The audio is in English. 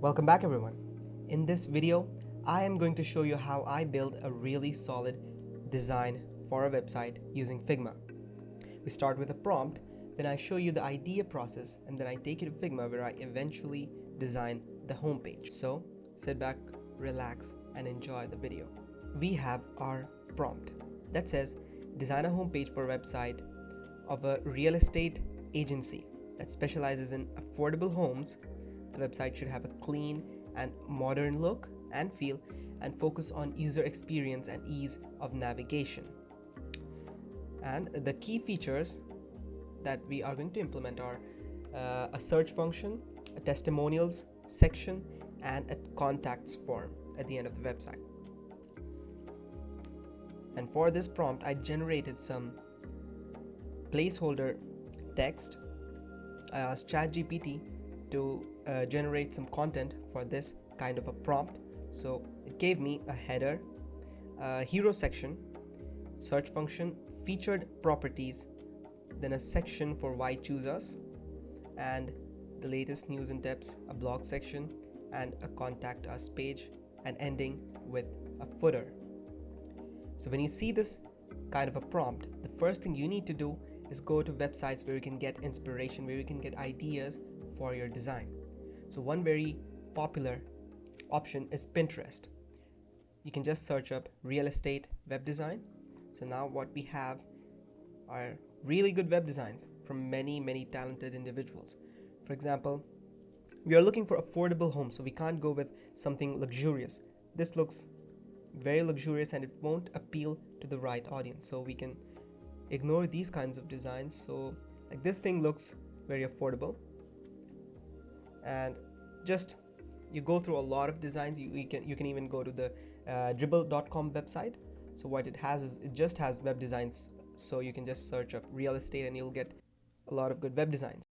Welcome back everyone. In this video, I am going to show you how I build a really solid design for a website using Figma. We start with a prompt, then I show you the idea process, and then I take you to Figma where I eventually design the homepage. So sit back, relax, and enjoy the video. We have our prompt that says, design a homepage for a website of a real estate agency that specializes in affordable homes. The website should have a clean and modern look and feel and focus on user experience and ease of navigation. And the key features that we are going to implement are a search function, a testimonials section, and a contacts form at the end of the website. And for this prompt, I generated some placeholder text. I asked ChatGPT to generate some content for this kind of a prompt. So it gave me a header, a hero section, search function, featured properties, then a section for why choose us, and the latest news and tips, a blog section, and a contact us page, and ending with a footer. So when you see this kind of a prompt, the first thing you need to do is go to websites where you can get inspiration, where you can get ideas for your design. So one very popular option is Pinterest. You can just search up real estate web design. So now what we have are really good web designs from many talented individuals. For example, we are looking for affordable homes, so we can't go with something luxurious. This looks very luxurious and it won't appeal to the right audience, so we can ignore these kinds of designs. So like this thing looks very affordable, and just you go through a lot of designs. You can even go to the dribble.com website. So what it has is it just has web designs, so you can just search up real estate and you'll get a lot of good web designs.